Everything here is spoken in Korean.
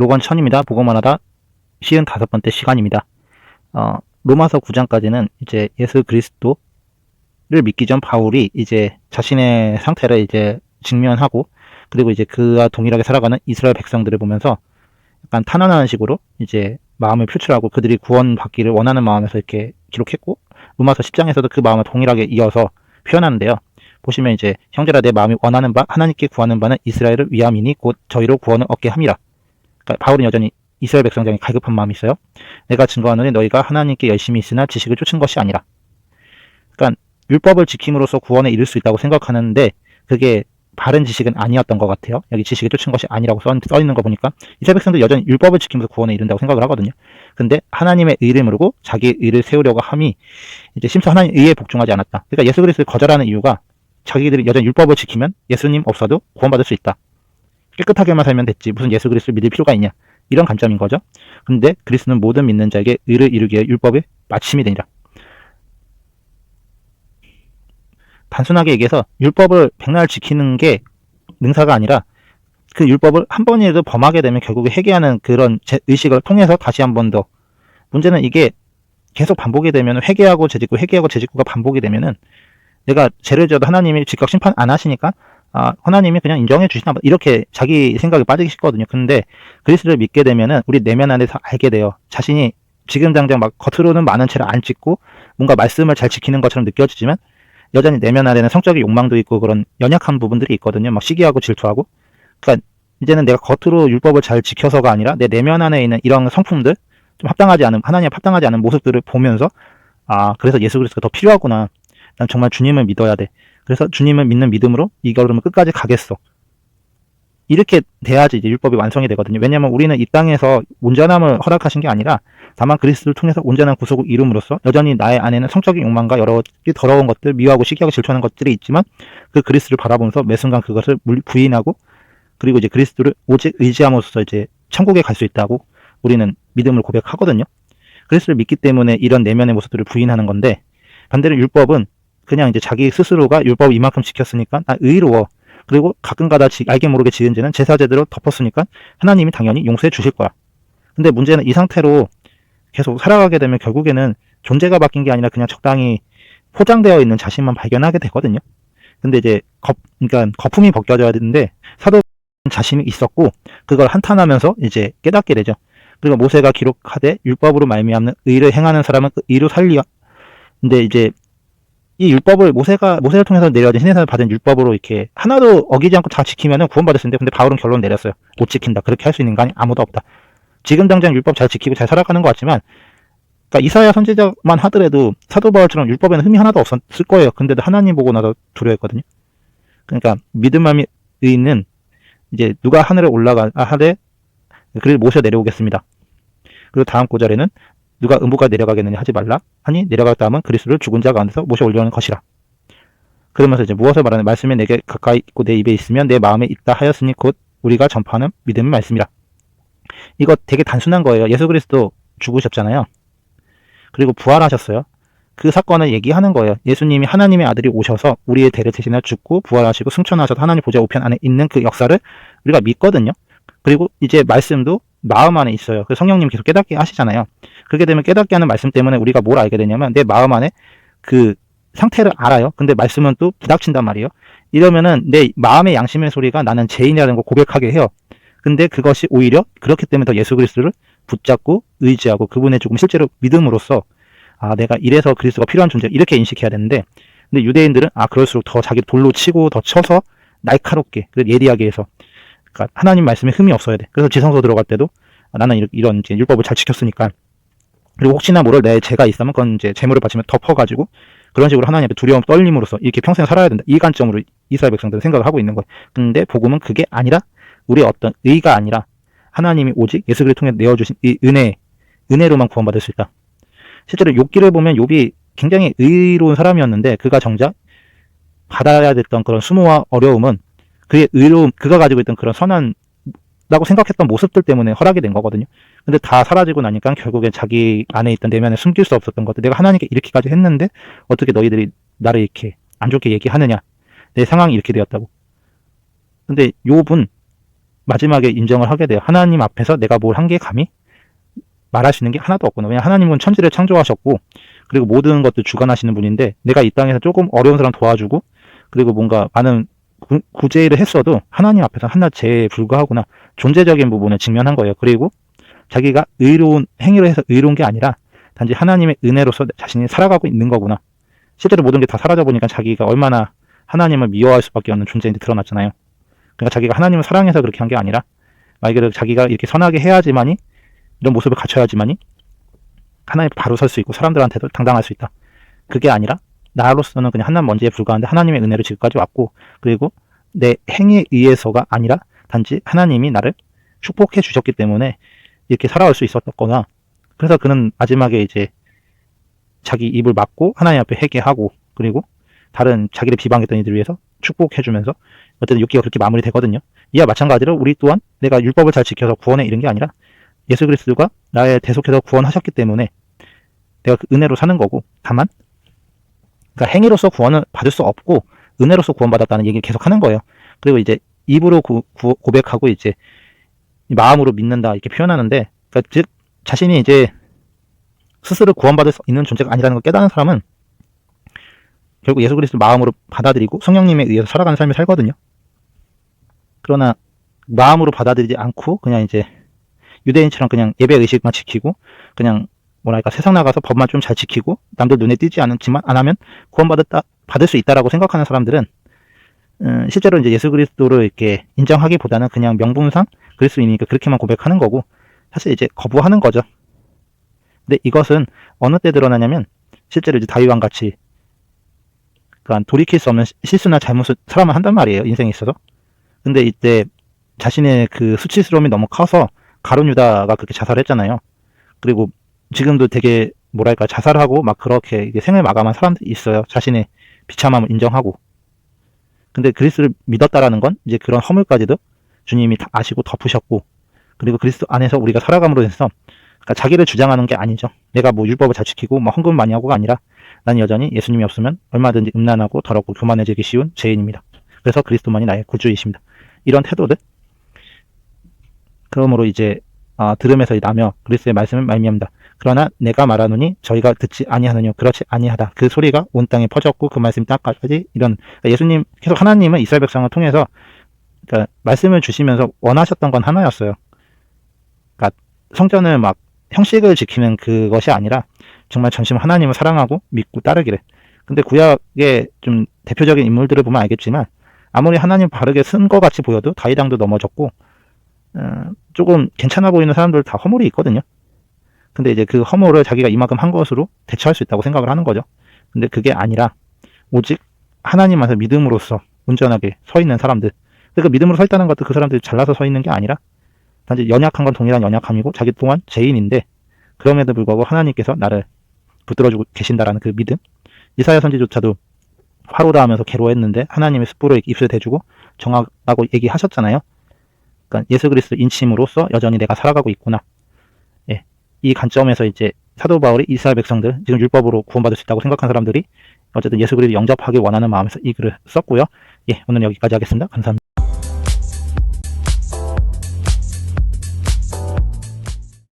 로건 천입니다. 보고만 하다 55번째 시간입니다. 로마서 9장까지는 이제 예수 그리스도를 믿기 전 바울이 이제 자신의 상태를 이제 직면하고, 그리고 이제 그와 동일하게 살아가는 이스라엘 백성들을 보면서 약간 탄원하는 식으로 이제 마음을 표출하고 그들이 구원받기를 원하는 마음에서 이렇게 기록했고, 로마서 10장에서도 그 마음을 동일하게 이어서 표현하는데요. 보시면 이제 형제라 내 마음이 원하는 바 하나님께 구하는 바는 이스라엘을 위함이니 곧 저희로 구원을 얻게 함이라. 그러니까 바울은 여전히 이스라엘 백성장에 갈급한 마음이 있어요. 내가 증거하노니 너희가 하나님께 열심히 있으나 지식을 쫓은 것이 아니라. 그러니까 율법을 지킴으로써 구원에 이를 수 있다고 생각하는데 그게 바른 지식은 아니었던 것 같아요. 여기 지식을 쫓은 것이 아니라고 써 있는 거 보니까 이스라엘 백성들 여전히 율법을 지키면서 구원에 이른다고 생각을 하거든요. 근데 하나님의 의를 모르고 자기의 의를 세우려고 함이 이제 심지어 하나님의 의에 복종하지 않았다. 그러니까 예수 그리스도를 거절하는 이유가 자기들이 여전히 율법을 지키면 예수님 없어도 구원받을 수 있다. 깨끗하게만 살면 됐지 무슨 예수 그리스도를 믿을 필요가 있냐, 이런 관점인 거죠. 근데 그리스도는 모든 믿는 자에게 의를 이루기에 율법의 마침이 되니라. 단순하게 얘기해서 율법을 백날 지키는 게 능사가 아니라 그 율법을 한 번이라도 범하게 되면 결국에 회개하는 그런 의식을 통해서 다시 한 번 더, 문제는 이게 계속 반복이 되면 회개하고 재짓고 회개하고 재짓고가 반복이 되면은 내가 죄를 지어도 하나님이 즉각 심판 안 하시니까 하나님이 그냥 인정해 주시나 봐, 이렇게 자기 생각에 빠지기 쉽거든요. 근데 그리스도를 믿게 되면은 우리 내면 안에서 알게 돼요. 자신이 지금 당장 막 겉으로는 많은 죄를 안 짓고 뭔가 말씀을 잘 지키는 것처럼 느껴지지만 여전히 내면 안에는 성적인 욕망도 있고 그런 연약한 부분들이 있거든요. 막 시기하고 질투하고. 그러니까 이제는 내가 겉으로 율법을 잘 지켜서가 아니라 내 내면 안에 있는 이런 성품들, 좀 합당하지 않은, 하나님에 합당하지 않은 모습들을 보면서 그래서 예수 그리스도가 더 필요하구나. 난 정말 주님을 믿어야 돼. 그래서 주님을 믿는 믿음으로 이 걸음을 끝까지 가겠어. 이렇게 돼야지 이제 율법이 완성이 되거든요. 왜냐하면 우리는 이 땅에서 온전함을 허락하신 게 아니라 다만 그리스도를 통해서 온전한 구속을 이룸으로써 여전히 나의 안에는 성적인 욕망과 여러 가지 더러운 것들, 미워하고 시기하고 질투하는 것들이 있지만 그 그리스도를 바라보면서 매 순간 그것을 부인하고, 그리고 이제 그리스도를 오직 의지함으로써 이제 천국에 갈 수 있다고 우리는 믿음을 고백하거든요. 그리스도를 믿기 때문에 이런 내면의 모습들을 부인하는 건데, 반대로 율법은 그냥 이제 자기 스스로가 율법 이만큼 지켰으니까 나 의로워. 그리고 가끔가다 알게 모르게 지은 죄는 제사 제대로 덮었으니까 하나님이 당연히 용서해 주실 거야. 근데 문제는 이 상태로 계속 살아가게 되면 결국에는 존재가 바뀐 게 아니라 그냥 적당히 포장되어 있는 자신만 발견하게 되거든요. 근데 이제 그러니까 거품이 벗겨져야 되는데 사도 자신이 있었고 그걸 한탄하면서 이제 깨닫게 되죠. 그리고 모세가 기록하되 율법으로 말미암는 의를 행하는 사람은 의로 살리와. 근데 이제 이 율법을 모세를 통해서 내려진 시내산을 받은 율법으로 이렇게 하나도 어기지 않고 다 지키면은 구원받을 수 있는데, 근데 바울은 결론 내렸어요. 못 지킨다. 그렇게 할 수 있는 인간이 아무도 없다. 지금 당장 율법 잘 지키고 잘 살아가는 것 같지만, 그러니까 이사야 선지자만 하더라도 사도 바울처럼 율법에는 흠이 하나도 없었을 거예요. 근데도 하나님 보고 나서 두려워했거든요. 그러니까 믿음함이 있는 이제 누가 하늘에 하되 그를 모셔 내려오겠습니다. 그리고 다음 구절에는 누가 음부가 내려가겠느냐 하지 말라 하니 내려갔다 하면 그리스도를 죽은 자 가운데서 모셔 올려오는 것이라. 그러면서 이제 무엇을 말하는, 말씀이 내게 가까이 있고 내 입에 있으면 내 마음에 있다 하였으니 곧 우리가 전파하는 믿음의 말씀이라. 이거 되게 단순한 거예요. 예수 그리스도 죽으셨잖아요. 그리고 부활하셨어요. 그 사건을 얘기하는 거예요. 예수님이 하나님의 아들이 오셔서 우리의 대를 대신해 죽고 부활하시고 승천하셔서 하나님 보좌 우편 안에 있는 그 역사를 우리가 믿거든요. 그리고 이제 말씀도 마음 안에 있어요. 그 성령님 계속 깨닫게 하시잖아요. 그렇게 되면 깨닫게 하는 말씀 때문에 우리가 뭘 알게 되냐면 내 마음 안에 그 상태를 알아요. 근데 말씀은 또 부닥친단 말이에요. 이러면은 내 마음의 양심의 소리가 나는 죄인이라는 걸 고백하게 해요. 근데 그것이 오히려 그렇기 때문에 더 예수 그리스도를 붙잡고 의지하고 그분의 조금 실제로 믿음으로써 내가 이래서 그리스도가 필요한 존재, 이렇게 인식해야 되는데, 근데 유대인들은 그럴수록 더 자기 돌로 치고 더 쳐서 날카롭게 예리하게 해서, 그러니까 하나님 말씀에 흠이 없어야 돼. 그래서 지성소 들어갈 때도 나는 이런 이제 율법을 잘 지켰으니까, 그리고 혹시나 모를 내 죄가 있으면 그건 이제 재물을 바치면 덮어가지고 그런 식으로 하나님 앞에 두려움 떨림으로써 이렇게 평생 살아야 된다, 이 관점으로 이스라엘 백성들은 생각을 하고 있는 거예요. 근데 복음은 그게 아니라 우리의 어떤 의가 아니라 하나님이 오직 예수 그리스도를 통해 내어주신 이 은혜로만 구원받을 수 있다. 실제로 욥기를 보면 욥이 굉장히 의로운 사람이었는데 그가 정작 받아야 됐던 그런 수모와 어려움은 그의 그가 가지고 있던 그런 선한라고 생각했던 모습들 때문에 허락이 된 거거든요. 근데 다 사라지고 나니까 결국엔 자기 안에 있던 내면에 숨길 수 없었던 것들, 내가 하나님께 이렇게까지 했는데 어떻게 너희들이 나를 이렇게 안 좋게 얘기하느냐, 내 상황이 이렇게 되었다고. 근데 욥은 마지막에 인정을 하게 돼요. 하나님 앞에서 내가 뭘 한 게 감히 말할 수 있는 게 하나도 없구나. 왜냐하면 하나님은 천지를 창조하셨고, 그리고 모든 것들 주관하시는 분인데, 내가 이 땅에서 조금 어려운 사람 도와주고, 그리고 뭔가 많은 구제일을 했어도 하나님 앞에서 한낱 죄에 불과하구나. 존재적인 부분을 직면한 거예요. 그리고 자기가 의로운 행위를 해서 의로운 게 아니라 단지 하나님의 은혜로서 자신이 살아가고 있는 거구나. 실제로 모든 게 다 사라져 보니까 자기가 얼마나 하나님을 미워할 수밖에 없는 존재인지 드러났잖아요. 그러니까 자기가 하나님을 사랑해서 그렇게 한 게 아니라 말 그대로 자기가 이렇게 선하게 해야지만이, 이런 모습을 갖춰야지만이 하나님 바로 설 수 있고 사람들한테도 당당할 수 있다. 그게 아니라 나로서는 그냥 한낱 먼지에 불과한데 하나님의 은혜로 지금까지 왔고, 그리고 내 행위에 의해서가 아니라 단지 하나님이 나를 축복해 주셨기 때문에 이렇게 살아올 수 있었거나, 그래서 그는 마지막에 이제 자기 입을 막고 하나님 앞에 회개하고, 그리고 다른 자기를 비방했던 이들을 위해서 축복해주면서 어쨌든 6기가 그렇게 마무리되거든요. 이와 마찬가지로 우리 또한 내가 율법을 잘 지켜서 구원에 이른 게 아니라 예수 그리스도가 나의 대속해서 구원하셨기 때문에 내가 그 은혜로 사는 거고, 다만 그러니까 행위로서 구원을 받을 수 없고 은혜로서 구원받았다는 얘기를 계속 하는 거예요. 그리고 이제 입으로 고백하고 이제 마음으로 믿는다 이렇게 표현하는데, 그러니까 즉 자신이 이제 스스로 구원받을 수 있는 존재가 아니라는 걸 깨닫는 사람은 결국 예수 그리스도 마음으로 받아들이고 성령님에 의해서 살아가는 삶을 살거든요. 그러나 마음으로 받아들이지 않고 그냥 이제 유대인처럼 그냥 예배 의식만 지키고, 그냥 뭐랄까 세상 나가서 법만 좀 잘 지키고 남들 눈에 띄지 않지만 안 하면 받을 수 있다라고 생각하는 사람들은 실제로 이제 예수 그리스도를 이렇게 인정하기보다는 그냥 명분상 그리스도인이니까 그렇게만 고백하는 거고, 사실 이제 거부하는 거죠. 근데 이것은 어느 때 드러나냐면 실제로 이제 다윗왕 같이, 그러니까 돌이킬 수 없는 실수나 잘못을 사람은 한단 말이에요, 인생에 있어서. 근데 이때 자신의 그 수치스러움이 너무 커서 가룟 유다가 그렇게 자살했잖아요. 그리고 지금도 되게 뭐랄까 자살하고 막 그렇게 생을 마감한 사람들이 있어요. 자신의 비참함을 인정하고. 근데 그리스도를 믿었다라는 건 이제 그런 허물까지도 주님이 다 아시고 덮으셨고, 그리고 그리스도 안에서 우리가 살아감으로 해서, 그러니까 자기를 주장하는 게 아니죠. 내가 뭐 율법을 잘 지키고 뭐 헌금 많이 하고가 아니라 난 여전히 예수님이 없으면 얼마든지 음란하고 더럽고 교만해지기 쉬운 죄인입니다. 그래서 그리스도만이 나의 구주이십니다. 이런 태도들, 그러므로 이제 들음에서 나며 그리스도의 말씀을 말미암다. 그러나 내가 말하노니 저희가 듣지 아니하느뇨. 그렇지 아니하다. 그 소리가 온 땅에 퍼졌고 그 말씀이 땅까지 이런, 그러니까 예수님 계속 하나님은 이스라엘 백성을 통해서 그러니까 말씀을 주시면서 원하셨던 건 하나였어요. 그러니까 성전을 막 형식을 지키는 그것이 아니라 정말 전심 하나님을 사랑하고 믿고 따르기를. 근데 구약의 좀 대표적인 인물들을 보면 알겠지만 아무리 하나님 바르게 쓴 것 같이 보여도 다윗왕도 넘어졌고 조금 괜찮아 보이는 사람들 다 허물이 있거든요. 근데 이제 그 허물을 자기가 이만큼 한 것으로 대처할 수 있다고 생각을 하는 거죠. 근데 그게 아니라 오직 하나님만서 믿음으로써 온전하게 서 있는 사람들. 그 믿음으로 서 있다는 것도 그 사람들이 잘나서 서 있는 게 아니라 단지 연약한 건 동일한 연약함이고 자기 또한 죄인인데 그럼에도 불구하고 하나님께서 나를 붙들어주고 계신다라는 그 믿음. 이사야 선지조차도 화로다 하면서 괴로워했는데 하나님의 숯불을 입술에 대주고 정하라고 얘기하셨잖아요. 그러니까 예수 그리스도 인침으로써 여전히 내가 살아가고 있구나. 예, 이 관점에서 이제 사도 바울이 이스라엘 백성들, 지금 율법으로 구원받을 수 있다고 생각한 사람들이 어쨌든 예수 그리스도 영접하기 원하는 마음에서 이 글을 썼고요. 예, 오늘 여기까지 하겠습니다. 감사합니다.